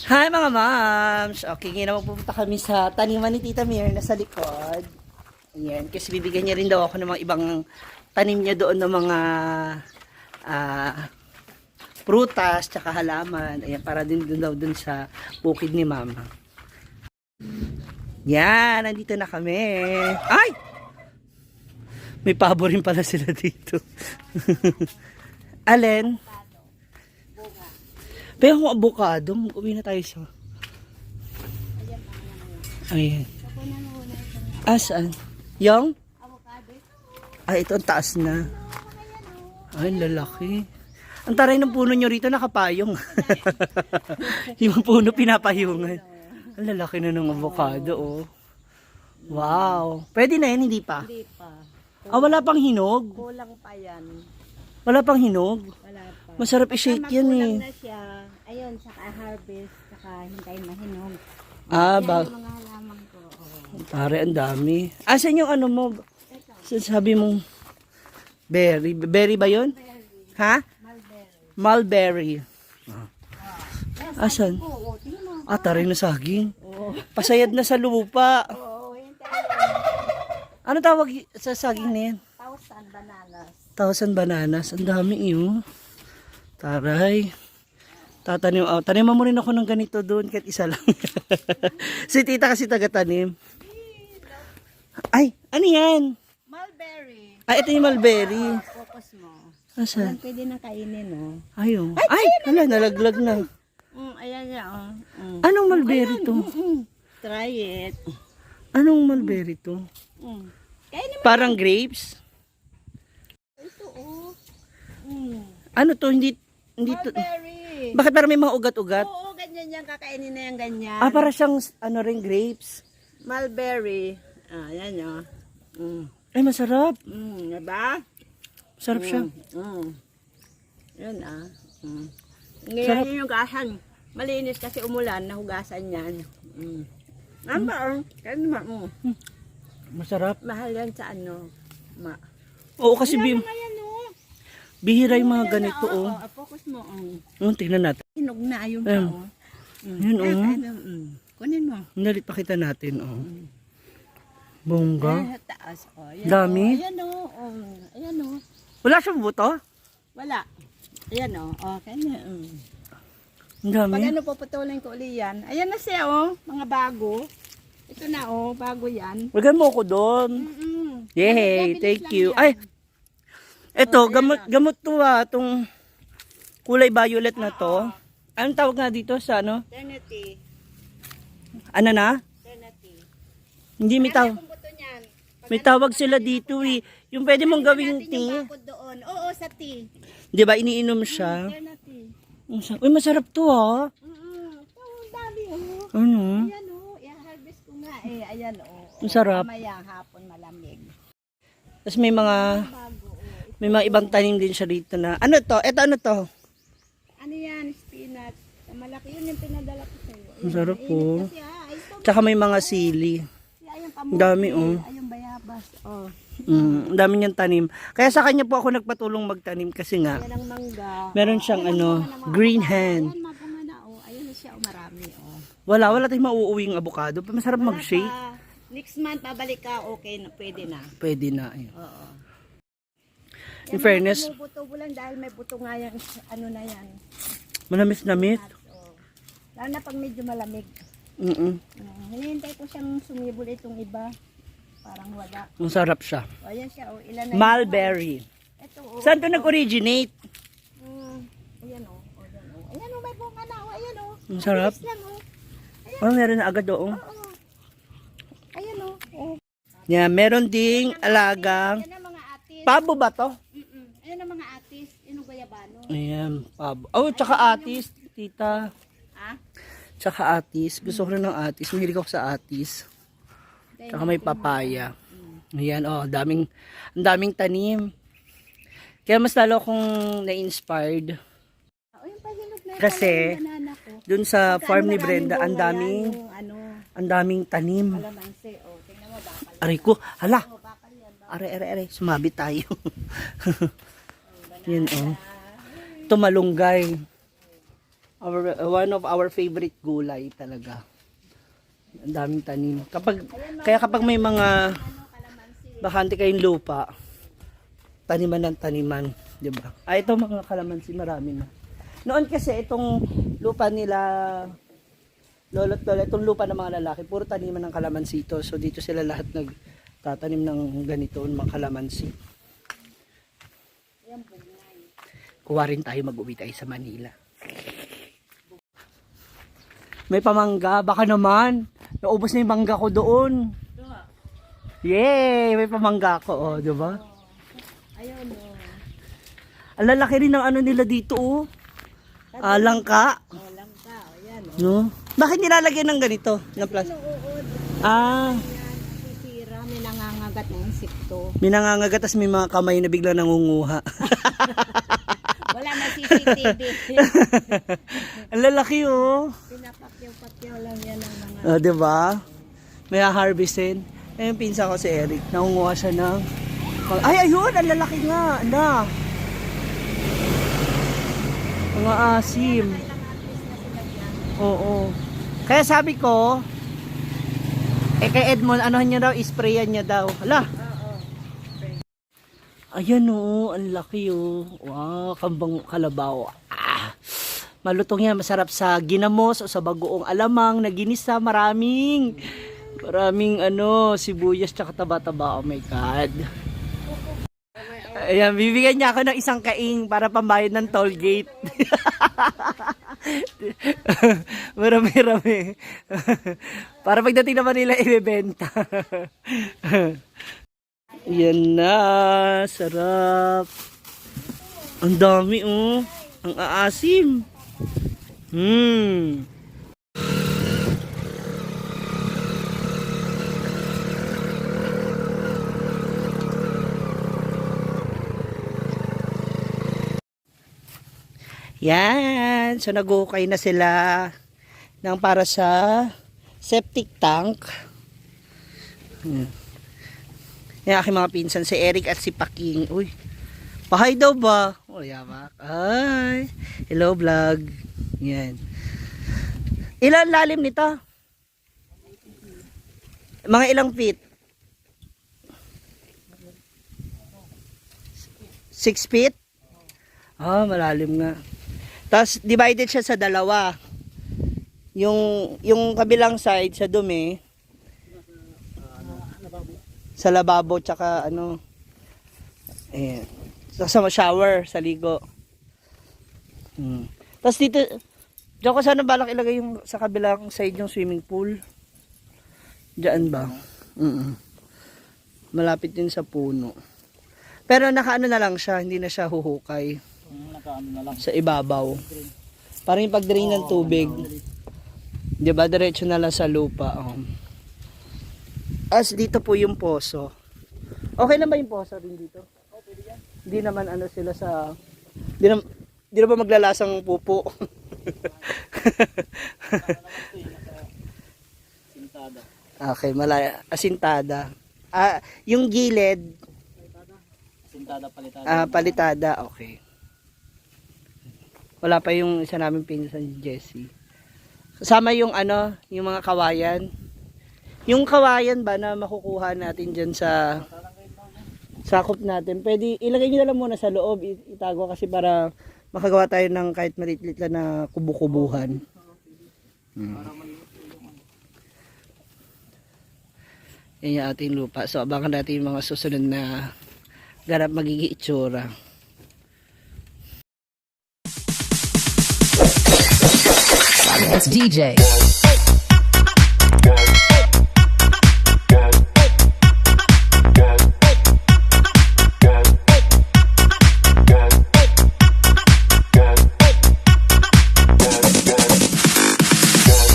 Hi mga moms! Okay, ngayon pupunta kami sa taniman ni Tita Mir na sa likod. Ayan, kasi bibigyan niya rin daw ako ng mga ibang tanim niya doon ng mga prutas, tsaka halaman. Ayan, para din doon daw doon sa bukid ni Mama. Yan, nandito na kami. Ay! May pabo rin pala sila dito. Alin? Pero kung avocado, uwi na tayo sa... Ayan. Saan? Yung? Ay, ito ang taas na. Ay, lalaki. Ang taray ng puno nyo rito, nakapayong. Yung puno pinapayungan. Ang lalaki na ng avocado, oh. Wow. Pwede na yan, hindi pa? Hindi pa. Wala pang hinog? Kulang pa yan. Wala pang hinog? Wala pa. Masarap i-shake yan eh. Magulang na siya. Ayun, saka harvest, saka hintayin mahinog. Ba? Yan yung mga halaman ko. Oh. Tare, ang dami. Asan yung ano mo? Sabi mong berry. Berry ba yun? Ha? Mulberry. Mulberry. Asan? Oo, tingnan mo. Tare na saging. Oo. Pasayad na sa lupa. Oo, hintayin. Ano tawag sa saging na yan? 1,000 bananas. 1,000 bananas. Ang dami iyo. Taray. Taniman mo rin ako ng ganito doon kahit isa lang. Si tita kasi taga-tanim. Ay, ano yan? Mulberry. Ito yung mulberry. Focus mo. Asan? Ayan, pwede na kainin, oh. Ayun. Ay, hala, nalaglag na. Ayan niya, oh. Anong mulberry to? Try it. Anong mulberry to? Kainin mo. Parang grapes? Ito, oh. Ano to? Hindi to. Mulberry. Bakit parang may mga ugat-ugat? Oo, ganyan yan. Kakainin na yan, ganyan. Para siyang ano rin grapes. Mulberry. Yan yun. Ay, masarap. Diba? Masarap siya. Yun Ngayon yung hugasan. Malinis kasi umulan, nahugasan yan. Ang ba? Kaya naman, Masarap. mahal yan sa ano. Oo, kasi Ayan yan, oh. bihira yung mga ganito, oh. Focus mo, Tingnan natin. Hinog na, ayun pa, Ayun. oh. Yun, oh. Kunin mo. Pakita natin, oh. Bongga. Sa taas, oh. Ayan, Dami. Oh. Ayan, oh. Ayan, oh. Wala siyang buto? Wala. Ayan, oh. Kanya, Ang dami. Pag ano puputulin ko uli yan. Ayan na siya, oh. Mga bago. Ito na, oh. Bago yan. Wagyan mo ako doon. Yay, thank you. Ay, eto, gamot to itong kulay violet na to. Anong tawag nga dito sa ano? Trinity. Ano na? Trinity. Hindi may tawag. Kung buto niyan. May tawag sila dito eh. Yung pwede mong gawing Natin yung tea. bakod doon. Oo, sa tea. Di ba, iniinom siya? Trinity. Uy, masarap to ha. Ito, ang dami, oh. Ano? Ayan, oh. I-harvest ko nga, eh. Ayan, oh. Ang sarap. Mamaya hapon malamig. Tapos may mga ibang tanim din siya dito na. Ano to? Eto ano to? Ano yan? Spinach. Malaki yun yung pinadala ko sa'yo. Ang sarap po. Kasi, ito. Tsaka may mga sili. Ayun, Ang dami, oh. Ayun, bayabas. Oh. Ang dami niyang tanim. Kaya sa kanya po ako nagpatulong magtanim kasi nga Ayan ang mangga. meron siyang green hand. Ayan, mabunga na, oh. Ayun na siya, oh, marami, oh. Wala tayong mauuwing avocado. Masarap Wala mag-shake. pa. Next month, pabalik ka, okay na, pwede na. Pwede na. Ayun. Oo. In fairness, Buto lang dahil may buto nga yan, ano na yan. manamis-namis. Oh. Lalo na pag medyo malamig. Hinihintay ko siyang sumibol itong iba. Parang wala. Masarap siya. O, ayan siya, oh. Ilan na Mulberry. Ito, oh. Saan to nag-originate? Ayan, oh. Ayan, oh. Ayan, oh. May bunga na, oh. Ayan, oh. Masarap. Bilis lang, oh. Meron na agad doon. Oo. Ayan, oh. Oh. Yeah, meron ding alagang Ayan ang mga atis. pabo ba to? Ayan ang mga atis. Yun ang bayabano. Ayan, pabo. Oh, tsaka atis, tita. Ha? Tsaka atis. Gusto ko rin ng atis. Mahilig ako sa atis. Tsaka may papaya. Ayan, oh, ang daming tanim. Kaya mas lalo akong na-inspired. Oh, yung pahinog na Kasi, yung banana ko. dun sa farm ni Maraming Brenda, ang bunga daming, yan, yung ano, tanim. kalamansi. Oh, tingnan mo, bakal. Aray ko, hala. Oh, bakal yan. Aray. Sumabit tayo. Yun, oh. Ito malunggay. One of our favorite gulay talaga. Ang daming tanim. Kaya kapag may mga bakante kayong lupa, taniman ng taniman, di ba? Ito mga kalamansi, marami na. Noon kasi itong lupa nila, lolo't lola, itong lupa ng mga lalaki, puro taniman ng kalamansi ito. So dito sila lahat nagtatanim ng ganito, mga kalamansi. Kuha rin tayo, mag-uwi tayo sa Manila. May pamangga, baka naman. Naubos na yung mangga ko doon. Yay! May pamangga ko, oh, di ba? Ayun, oh. Ang lalaki rin ng ano nila dito, oh. Langka. Oh, langka. Oh, yan, oh. No? Bakit nilalagyan ng ganito? Na plastic? Uod. Ah, Yan, sisira. May nangangagat na insekto. may nangangagat, tas may mga kamay na bigla nangunguha. Wala na CCTV. Ang lalaki, oh. Pinapakyaw-pakyaw lang yan ng mga... Oh, di ba? May harvestin. Eh, yung pinsa ko si Eric, nangunguha siya ng... Ay, ayun! Ang lalaki nga! Ano? Mga asim. Oo. Kaya sabi ko, kay Edmond, anuhan niya daw, isprayan niya daw. Hala! Ayan, oh, ang laki, oh. Wow, kambang kalabaw. Ah, malutong yan, masarap sa ginamos o sa bagoong alamang na ginisa, maraming sibuyas tsaka taba-taba. Oh my God. Ayan, bibigyan niya ako ng isang kaing para pambayad ng toll gate. Marami-rami. Para pagdating naman nila ibebenta. Yan na, sarap. Ang dami, oh. Ang aasim. Yan. So, nag-ukay na sila ng para sa septic tank. Yan aking mga pinsan, si Eric at si Paking. Uy, pahay daw ba? O, yamak. Ay, hello vlog. Yan. Ilan lalim nito? Mga ilang feet? 6 feet? Ah, malalim nga. Tapos, divided siya sa dalawa. Yung kabilang side, sa dumi, sa lababo, tsaka ano, sa shower, sa ligo. Tapos dito, diyan ko sana balak ilagay yung sa kabilang side yung swimming pool. Diyan ba? Malapit din sa puno. Pero nakaano na lang siya, hindi na siya huhukay. Nakaano na lang. Sa ibabaw. Parang yung pag-drain ng tubig. Di ba, diretso na lang sa lupa. As dito po yung poso. Okay na ba yung poso rin dito? Hindi naman ano sila sa... Hindi na ba maglalasang pupo? Sintada. Okay, malaya. Asintada. Yung gilid, Sintada palitada. palitada. Okay. Wala pa yung isa namin pinsan, Jessie. Kasama yung ano, yung mga kawayan. Yung kawayan ba na makukuha natin dyan sa sakop natin. Pwede, ilagay nyo na lang muna sa loob. Itago kasi para makagawa tayo ng kahit maliit-lit lang na kubu-kubuhan. Yan yung ating lupa. So, abangan natin yung mga susunod na ganap magiging itsura. It's DJ.